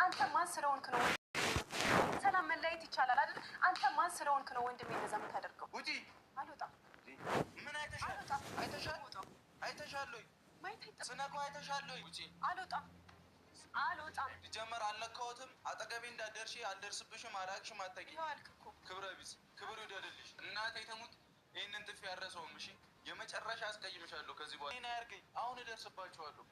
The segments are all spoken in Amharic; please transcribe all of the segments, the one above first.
አንተ ማን ስለሆንክ ነው? ሰላም መለያየት ይቻላል አይደል? አንተ ማን ስለሆንክ ነው ወንድሜ እንደዛ የምታደርገው? ውጪ! አልወጣም። ምን አይተሻል? አይተሻል? አይተሻል ወይ? ስነኳ አይተሻል ወይ? ውጪ! አልወጣም። አልወጣም። ጀመር አልነካሁትም። አጠገቤ እንዳትደርሺ፣ አልደርስብሽም፣ አላቅሽም፣ አትጠጊ። ይኸዋልክ እኮ ክብረ ቢስ ክብር ይውደድልሽ። እናቴ ተሙት ይህንን ጥፊ ያረሰውም። እሺ የመጨረሻ አስቀይምሻለሁ። ከዚህ በኋላ እኔን አያርገኝ። አሁን እደርስባችኋለሁ።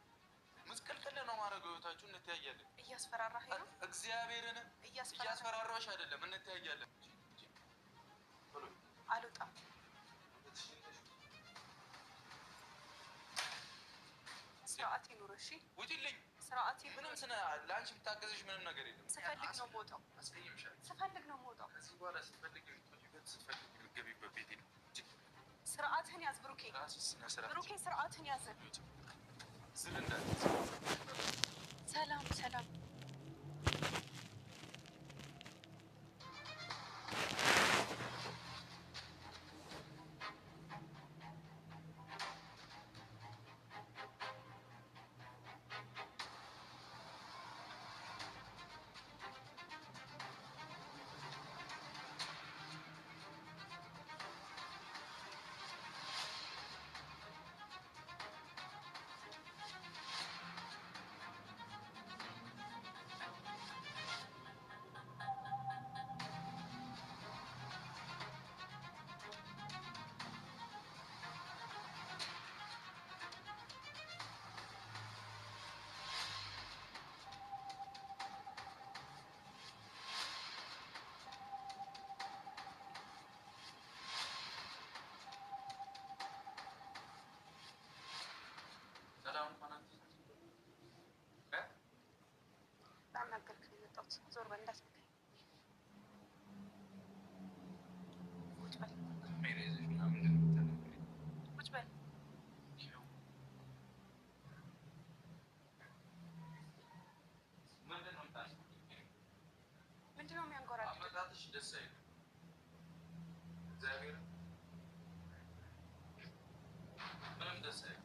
ምስቅልቅል ነው ማድረግ። ህይወታችሁ እንተያያለን። እያስፈራራህ ነው? እግዚአብሔርን እያስፈራራሽ አይደለም። እንተያያለን። አልወጣም። ስርዓት ይኑር። እሺ ውጪልኝ። ስርዓት ይኑር። ምንም ለአንቺ የምታገዝሽ ምንም ነገር የለም። ስፈልግ ነው የምወጣው። አስቀይምሻለሁ። ስፈልግ ነው የምወጣው። ከዚህ በኋላ ስትፈልግ የምትወጪበት ስትፈልግ የምትገቢበት ቤት የለም። ስርዓትህን ያዝ ብሩኬ። ብሩኬ ስርዓትህን ያዝ። ሰላም ሰላም። ዞር በል እንዳትነካኝ። ቁጭ በል ቁጭ በል። ምንድን ነው የሚያንጎራድድ? አመጣጥሽ ደስ አይልም። እግዚአብሔር ምንም ደስ አይልም።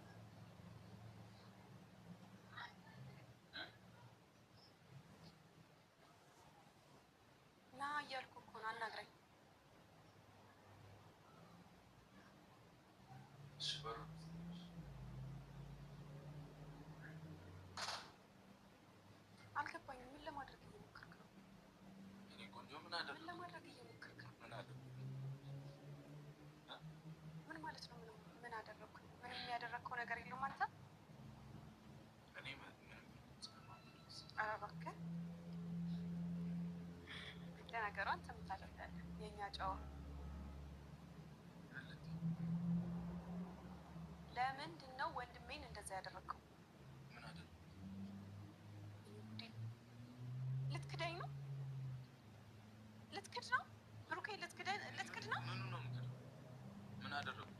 ና እያልኩ እኮ ነው። አናግረኝ። አልገባኝም። ምን ለማድረግ እየሞከርክ ነው? እኔ ቆንጆ ምን ለማድረግ እየሞከርክ ነው? ምን ማለት ነው? ምን አደረግኩ? ምንም ያደረግከው ነገር የለውም አንተ። ኧረ እባክህ። ለነገሩ አንተ ምን ታደርጋለህ? የእኛ ጨዋ። ለምንድን ነው ወንድሜን እንደዛ ያደረግከው? ምን አደረግኩ? ልትክደኝ ነው? ልትክድ ነው ብሩኬ? ልትክድ ነው? ምኑ ነው የምክደው? ምን አደረጉት?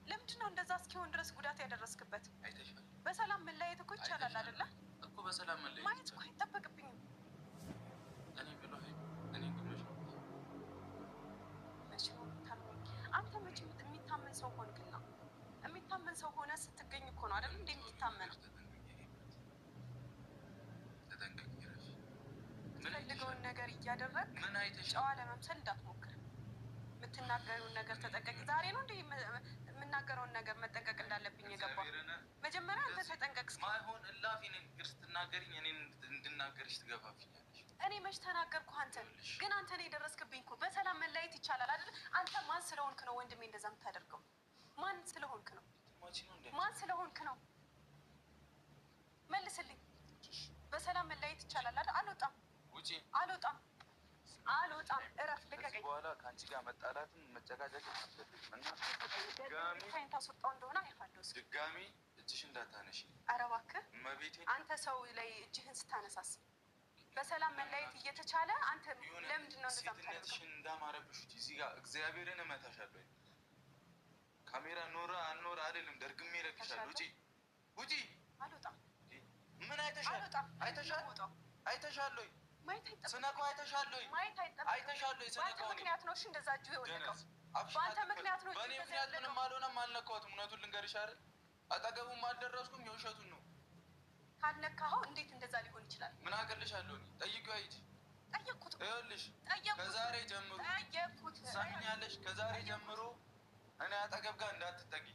ለምንድን ነው እንደዛ እስኪሆን ድረስ ጉዳት ያደረስክበት? አይተሻል። በሰላም መለያየት እኮ ይቻላል አይደለ? እኮ በሰላም መለያየት ማየት እኮ አይጠበቅብኝም። አንተ መቼ የሚታመን ሰው ሆንክና? የሚታመን ሰው ሆነ ስትገኝ እኮ ነው አይደል እንዴ የሚታመነው? የምትፈልገውን ነገር እያደረግ ጨዋ ለመምሰል እንዳትሞክር። የምትናገሪውን ነገር ተጠንቀቂ። ዛሬ ነው እንዴ የምናገረውን ነገር መጠንቀቅ እንዳለብኝ የገባው? መጀመሪያ አንተ ተጠንቀቅ። ማይሆን እላፊ ንግግር ስትናገሪኝ እኔን እንድናገርሽ ትገፋፊኛለሽ። እኔ መች ተናገርኩ? አንተ ግን አንተ ነው የደረስክብኝ እኮ። በሰላም መለያየት ይቻላል አይደል? አንተ ማን ስለሆንክ ነው ወንድሜ እንደዛ የምታደርገው? ማን ስለሆንክ ነው? ማን ስለሆንክ ነው? መልስልኝ። በሰላም መለያየት ይቻላል አይደል? አልወጣም። ውጪ። አልወጣም። አልወጣም። እረፍ፣ ልቀቀኝ። በኋላ ከአንቺ ጋር መጣላትን መጨቃጨቅ አልፈልግም እና ድጋሚ ታስወጣው እንደሆነ አይፋለሁ። ድጋሚ እጅሽ እንዳታነሺ። ኧረ እባክህ አንተ ሰው ላይ እጅህን ስታነሳስ በሰላም መለያየት እየተቻለ አንተ ለምንድን ነው እንደዛ የምታደርገው? ሴትነትሽን እንዳማረብሽ እዚህ ጋር እግዚአብሔርን እመታሻለሁ። ካሜራ ኖረ አልኖረ አይደለም ደርግሜ እለቅሻለሁ። ውጪ ውጪ። አልወጣም። ምን አይተሻል? አይተሻል? አይተሻል ወይ? ስነካው አይተሻል ወይ? አይተሻል ወይ? በአንተ ምክንያት ነው እሺ እንደዛ እጁ የወደቀው። በአንተ ምክንያት ነው። በእኔ ምክንያት ምንም አልሆነም። አልነካሁትም። እውነቱን ልንገርሽ አይደል አጠገቡም አልደረስኩም። የውሸቱን ነው። ካልነካኸው እንዴት እንደዛ ሊሆን ይችላል? ጀምሮ ትሰሚኛለሽ? ከዛሬ ጀምሮ እኔ አጠገብ ጋር እንዳትጠጊ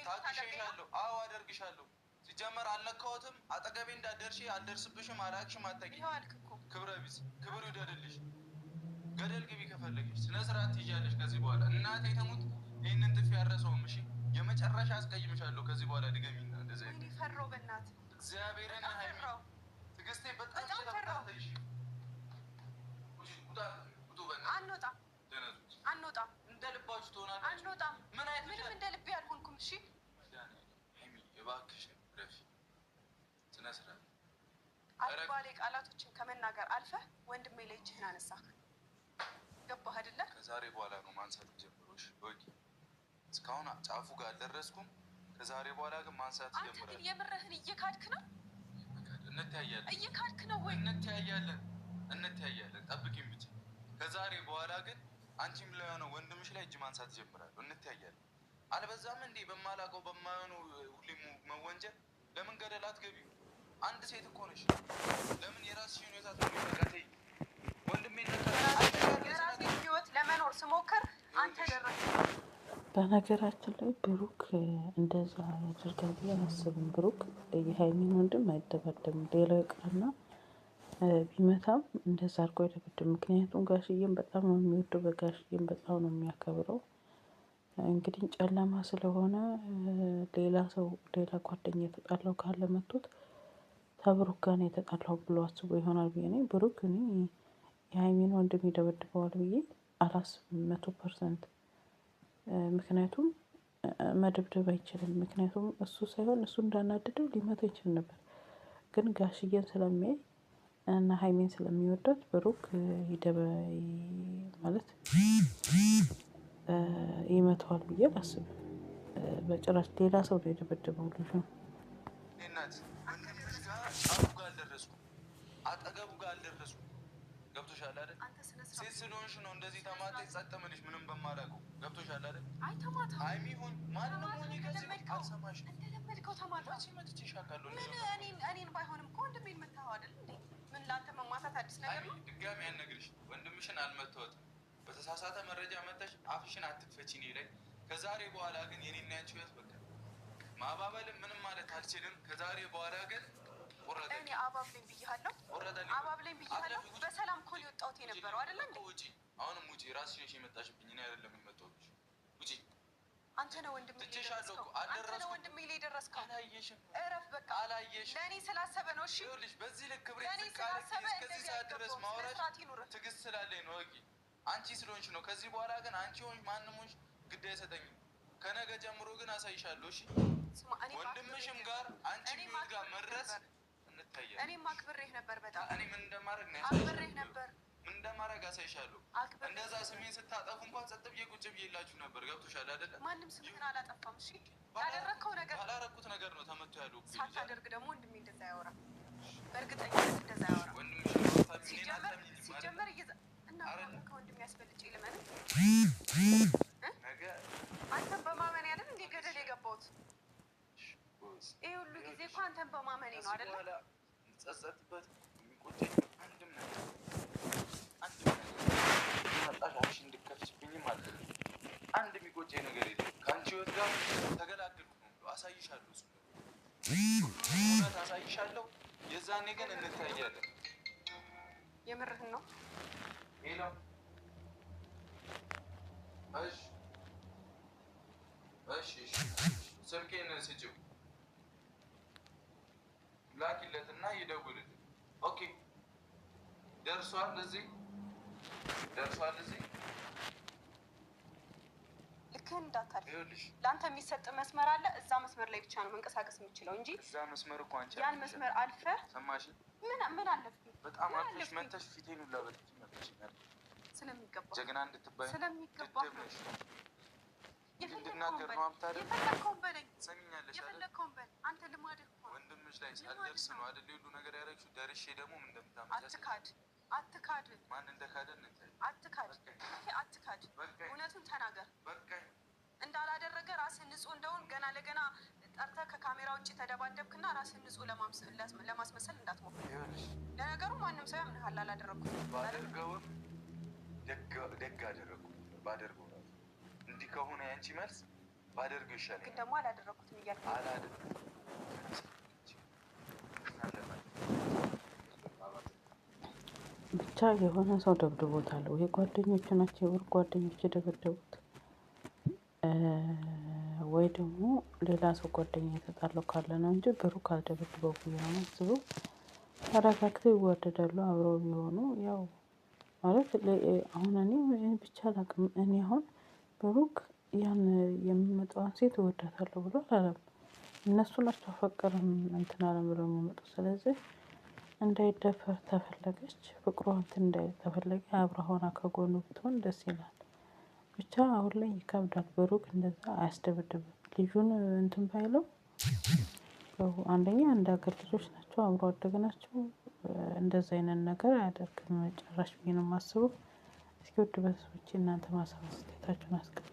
ታግሼሻለሁ። አዎ አደርግሻለሁ። ሲጀመር አልነካሁትም። አጠገቤ እንዳትደርሺ አልደርስብሽም። አላክሽም። አትጠጊ። ክብረ ቢስ ክብር ይውደድልሽ። ገደል ግቢ ከፈለግሽ። ስነ ስርዓት ትይዣለሽ። ከዚህ በኋላ እናቴ ተሙት ይህንን ጥፊ ያረሰውም እሺ፣ የመጨረሻ አስቀይምሻለሁ። ከዚህ በኋላ ድገሚና እንደዚህ አይነት ፈራው። በእናትህ እግዚአብሔርን ሀይሚ ትዕግስቴ በጣም ስለፈራሽ አንወጣም፣ አንወጣም። እንደ ልባችሁ ትሆናለች። አንወጣም። ምንም እንደ ልቤ አልሆንኩም። እሺ ሀይሚ እባክሽን ረፊ ስነ ስርዓት አልባሌ ቃላቶችን ከመናገር አልፈህ ወንድሜ ላይ እጅህን አነሳህ። ገባህ አይደለ? ከዛሬ በኋላ ነው ማንሳት ጀምሮሽ ወቂ እስካሁን ጫፉ ጋር አልደረስኩም። ከዛሬ በኋላ ግን ማንሳት ጀምራለሁ። አንተ ግን የምርህን እየካድክ ነው። እንተያያለን። እየካድክ ነው ወይ? እንተያያለን። ጠብቂኝ ብቻ። ከዛሬ በኋላ ግን አንቺም ላይ ሆነ ወንድምሽ ላይ እጅ ማንሳት ጀምራለሁ። እንተያያለን። አልበዛም እንዴ? በማላውቀው በማይሆኑ ሁሌም መወንጀል ለምን ገደል አትገቢው? አንድ ሴት እኮ ነሽ። ለምን የራስሽን ህይወት አትመለከተኝ? ወንድሜ የራሴን ህይወት ለመኖር ስሞክር አንተ ደረስክ። በነገራችን ላይ ብሩክ እንደዛ ያደርጋል ብዬ አላስብም። ብሩክ የሀይሚን ወንድም አይደበደብም። ሌላው ይቅርና ቢመታም እንደዛ አድርጎ አይደበድም። ምክንያቱም ጋሽዬም በጣም ነው የሚወደው፣ በጋሽዬም በጣም ነው የሚያከብረው። እንግዲህ ጨለማ ስለሆነ ሌላ ሰው ሌላ ጓደኛ የተጣላው ካለ መቶት ከብሩክ ጋር ነው የተጣላው ብሎ አስቦ ይሆናል ብዬ እኔ ብሩክ የሀይሚን ወንድም ይደበድበዋል ብዬ አላስብም 100%። ምክንያቱም መደብደብ አይችልም። ምክንያቱም እሱ ሳይሆን እሱ እንዳናደደው ሊመታ ይችል ነበር። ግን ጋሽዬን ስለሚያይ እና ሀይሜን ስለሚወዳት ብሩክ ማለት ይመታዋል ብዬ አላስብም። በጭራሽ ሌላ ሰው ነው የደበደበው ልጁ ነው። አጠገቡ ጋር አልደረስኩም። ገብቶሻል አይደል? ሴት ስለሆንሽ ነው እንደዚህ ተማቴ ጸጥ ምልሽ ምንም በማላውቀው። ገብቶሻል አይደል? አይ ተማታ ሀይሚ ሆን ማንም ሆኜ ከዚህ አልሰማሽ እንደለመድከው ተማታ። መትቼሽ አውቃለሁ። እኔን ባይሆንም እኮ ወንድሜን መታኸው አይደል እንዴ? ምን ለአንተ መማታት አዲስ ነገር ነው? ድጋሚ ያልነግርሽ ወንድምሽን አልመታሁትም። በተሳሳተ መረጃ መተሽ አፍሽን አትክፈቺ እኔ ላይ። ከዛሬ በኋላ ግን የኔና ያንቺ ህይወት በቃ ማባበልም ምንም ማለት አልችልም። ከዛሬ በኋላ ግን እኔ አባብለኝ ብያለሁ። አባብለኝ ብያለሁ። በሰላም እኮ ነው የወጣሁት የነበረው አይደል እንዴ? ውጪ፣ አሁንም ውጪ። ራስሽ ነሽ የመጣሽብኝ፣ እኔ አይደለም የመጣሁብሽ። ውጪ። አንተ ነው ወንድሜ ላይ የደረስከው። አንተ ነው ወንድሜ ላይ የደረስከው። አላየሽም። እረፍ በቃ። አላየሽም። ለእኔ ስላሰበ ነው። እሺ ይኸውልሽ፣ በዚህ ልክ ክብሬ ስላሰበ እስከዚህ ሰዓት ድረስ ማውራት ትዕግስት ስላለኝ ነው። ወቂ አንቺ ስለሆንሽ ነው። ከዚህ በኋላ ግን አንቺ ሆንሽ ማንም ሆንሽ ግድ አይሰጠኝም። ከነገ ጀምሮ ግን አሳይሻለሁ። እሺ ወንድምሽም ጋር አንቺም ጋር መድረስ እኔም አክብሬህ ነበር። በጣም እኔ ምን እንደማደርግ ነው አክብሬህ ነበር። ምን እንደማደርግ አሳይሻለሁ። እንደዛ ስሜን ስታጠፉ እንኳን ጸጥ ብዬ ቁጭ ብዬላችሁ ነበር። ገብቶሻል አይደለ? ማንም ስምህን አላጠፋም። እሺ ያደረግከው ነገር ያላረኩት ነገር ነው ተመቶ ያለው። ሳታደርግ ደግሞ ወንድሜ እንደዛ ያወራ፣ በእርግጠኝነት እንደዛ ያወራ። ሲጀመር እና ከወንድሜ ያስበልጭ ልመን አንተን በማመን ያለን እንደ ገደል የገባሁት ይህ ሁሉ ጊዜ እኮ አንተን በማመኔ ነው አይደለ? ጸጸትበት የሚቆጨኝ አንድም ነገር መጣሽ እንድከፍችብኝም አለ አንድ የሚቆጨኝ ነገር የለም። ከአንቺ ህይወት ጋር ተገላገልኩ ነው። አሳይሻለሁ፣ እውነት አሳይሻለሁ። የዛኔ ግን እንታያለን። የምርህን ነው? ሄሎ፣ እሺ፣ ስልኬን ስጪው፣ ላኪለትና ይደውልልኝ። ኦኬ፣ ደርሷል። እዚህ ልክህን እንዳታልፍ። ለአንተ የሚሰጥ መስመር አለ። እዛ መስመር ላይ ብቻ ነው መንቀሳቀስ የምችለው እንጂ እዛ መስመር እኮ አንቺ ያን መስመር አልፈህ ሰማሽ? ምን አለፍኩኝ? በጣም አልፈሽ መተሽ ፊቴን ሁላ በጥፊ መጥተሽኛል። ስለሚገባ ጀግና እንድትባይ ስለሚገባ እንድናገር ነው። አምታደር የፈለግከውን በለኝ። ሰሚኛለሽ? የፈለግከውን በል። አንተ ልማድህ እኮ ወንድምሽ ላይ ሳልደርስ ነው አይደል ሁሉ ነገር ያደረግሽው። ደርሼ ደግሞ ምን እንደምታመጣሽ አትካድ። ማን እንደካደን እንትን አትካድ። እውነቱን ተናገር። እንዳላደረገ ራስን ንጹህ እንደውን ገና ለገና ጠርተህ ከካሜራ ውጭ ተደባደብክና ራስን ንጹህ ለማስመሰል እንዳትሞክር። ለነገሩ ማንም ሰው ያምንሃል አላደረኩትም። ባደርገውም ደግ አደረኩ ባደርገው ነው። እንዲህ ከሆነ ያንቺ መልስ ባደርገው ይሻላል። ግን ደግሞ አላደረኩትም እያልኩ አላደረኩትም። ብቻ የሆነ ሰው ደብድቦታል ወይ ጓደኞቹ ናቸው የብሩክ ጓደኞች የደበደቡት ወይ ደግሞ ሌላ ሰው ጓደኛ የተጣለው ካለ ነው እንጂ ብሩክ አልደበደበው ብዬ ነው የማስበው። ተረጋግተው ይዋደዳሉ አብረው ቢሆኑ ያው ማለት አሁን እኔ ብቻ አላውቅም። እኔ አሁን ብሩክ ያን የሚመጣውን ሴት እወዳታለሁ ብሎ አላለም። እነሱ ናቸው አፈቀርን እንትን አለን ብለው የሚመጡት። ስለዚህ እንዳይደፈር ተፈለገች ፍቅሯ እንትን እንዳይል ተፈለገ አብራ ሆና ከጎኑ ብትሆን ደስ ይላል። ብቻ አሁን ላይ ይከብዳል። ብሩክ እንደዛ አያስደበድብም ልጁን እንትን ባይለው አንደኛ እንደ ሀገር ልጆች ናቸው አብሮ አደግ ናቸው። እንደዛ አይነት ነገር አያደርግም ጭራሽ ብዬ ነው የማስበው። እስኪ ውድ ቤተሰቦቼ እናንተ ሀሳብ አስተያየታችሁን አስቀምጡ።